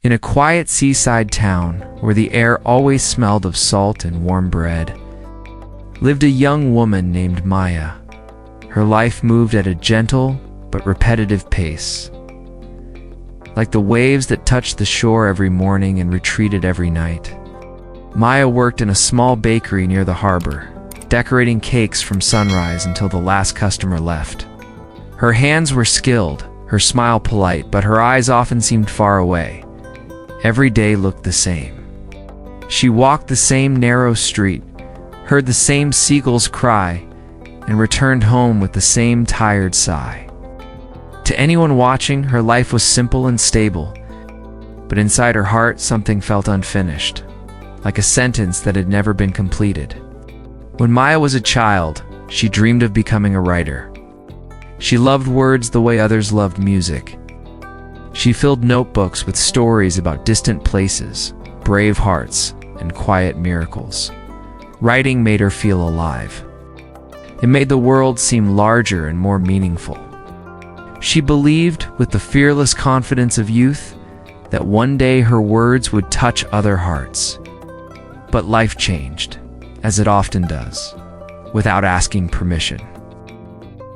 In a quiet seaside town where the air always smelled of salt and warm bread, lived a young woman named Maya. Her life moved at a gentle but repetitive pace, like the waves that touched the shore every morning and retreated every night. Maya worked in a small bakery near the harbor, decorating cakes from sunrise until the last customer left. Her hands were skilled, her smile polite, but her eyes often seemed far away. Every day looked the same. She walked the same narrow street, heard the same seagulls cry, and returned home with the same tired sigh. To anyone watching, her life was simple and stable, but inside her heart something felt unfinished, like a sentence that had never been completed. When Maya was a child, she dreamed of becoming a writer. She loved words the way others loved music. She filled notebooks with stories about distant places, brave hearts, and quiet miracles. Writing made her feel alive. It made the world seem larger and more meaningful. She believed, with the fearless confidence of youth, that one day her words would touch other hearts. But life changed, as it often does, without asking permission.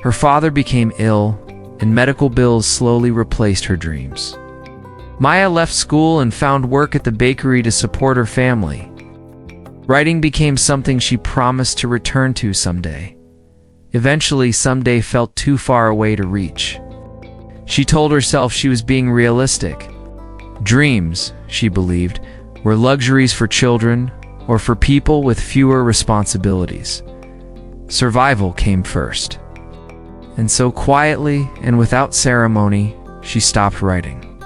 Her father became ill, and medical bills slowly replaced her dreams. Maya left school and found work at the bakery to support her family. Writing became something she promised to return to someday. Eventually, someday felt too far away to reach. She told herself she was being realistic. Dreams, she believed, were luxuries for children or for people with fewer responsibilities. Survival came first. And so quietly and without ceremony, she stopped writing.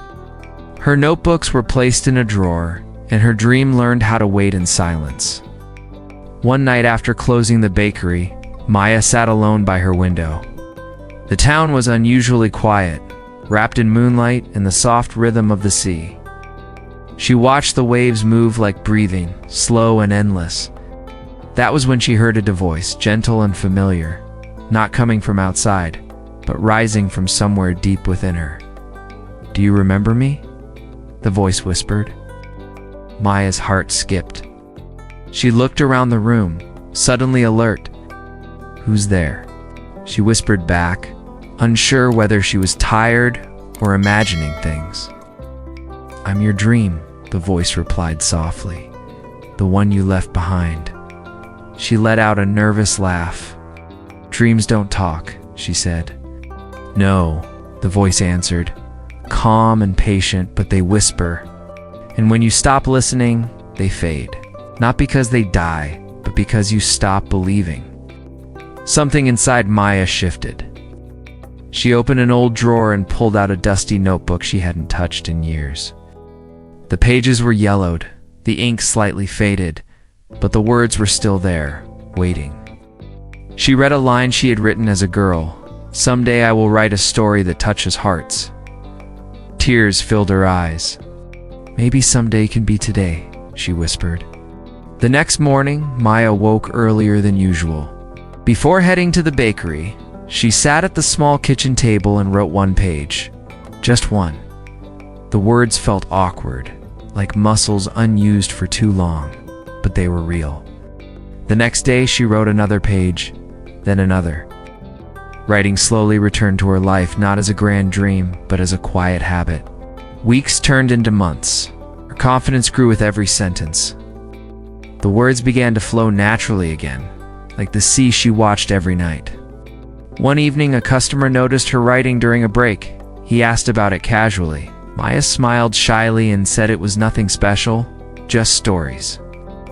Her notebooks were placed in a drawer, and her dream learned how to wait in silence. One night after closing the bakery, Maya sat alone by her window. The town was unusually quiet, wrapped in moonlight and the soft rhythm of the sea. She watched the waves move like breathing, slow and endless. That was when she heard a voice, gentle and familiar, not coming from outside, but rising from somewhere deep within her. "Do you remember me?" the voice whispered. Maya's heart skipped. She looked around the room, suddenly alert. "Who's there?" she whispered back, unsure whether she was tired or imagining things. "I'm your dream," the voice replied softly. "The one you left behind." She let out a nervous laugh. "Dreams don't talk," she said. "No," the voice answered, calm and patient, "but they whisper. And when you stop listening, they fade. Not because they die, but because you stop believing." Something inside Maya shifted. She opened an old drawer and pulled out a dusty notebook she hadn't touched in years. The pages were yellowed, the ink slightly faded, but the words were still there, waiting. She read a line she had written as a girl, "Someday I will write a story that touches hearts." Tears filled her eyes. "Maybe someday can be today," she whispered. The next morning, Maya woke earlier than usual. Before heading to the bakery, she sat at the small kitchen table and wrote one page. Just one. The words felt awkward, like muscles unused for too long, but they were real. The next day, she wrote another page, then another. Writing slowly returned to her life, not as a grand dream, but as a quiet habit. Weeks turned into months. Her confidence grew with every sentence. The words began to flow naturally again, like the sea she watched every night. One evening, a customer noticed her writing during a break. He asked about it casually. Maya smiled shyly and said it was nothing special, just stories.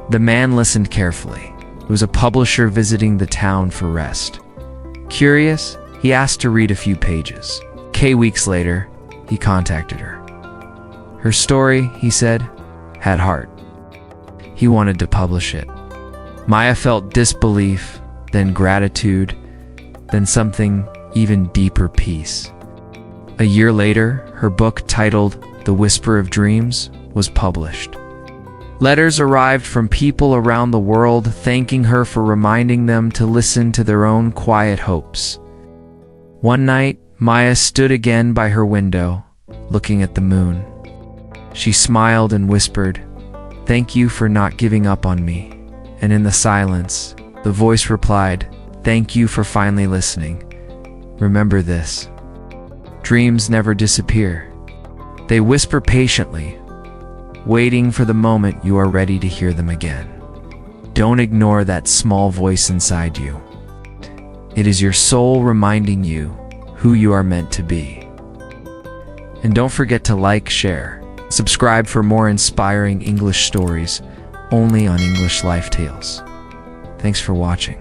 The man listened carefully. It was a publisher visiting the town for rest. Curious, he asked to read a few pages. Weeks later, he contacted her. Her story, he said, had heart. He wanted to publish it. Maya felt disbelief, then gratitude, then something even deeper, peace. A year later, her book titled The Whisper of Dreams was published. Letters arrived from people around the world thanking her for reminding them to listen to their own quiet hopes. One night, Maya stood again by her window, looking at the moon. She smiled and whispered, "Thank you for not giving up on me." And in the silence, the voice replied, "Thank you for finally listening. Remember this: dreams never disappear. They whisper patiently, waiting for the moment you are ready to hear them again." Don't ignore that small voice inside you. It is your soul reminding you who you are meant to be. And don't forget to like, share, subscribe for more inspiring English stories only on English Life Tales. Thanks for watching.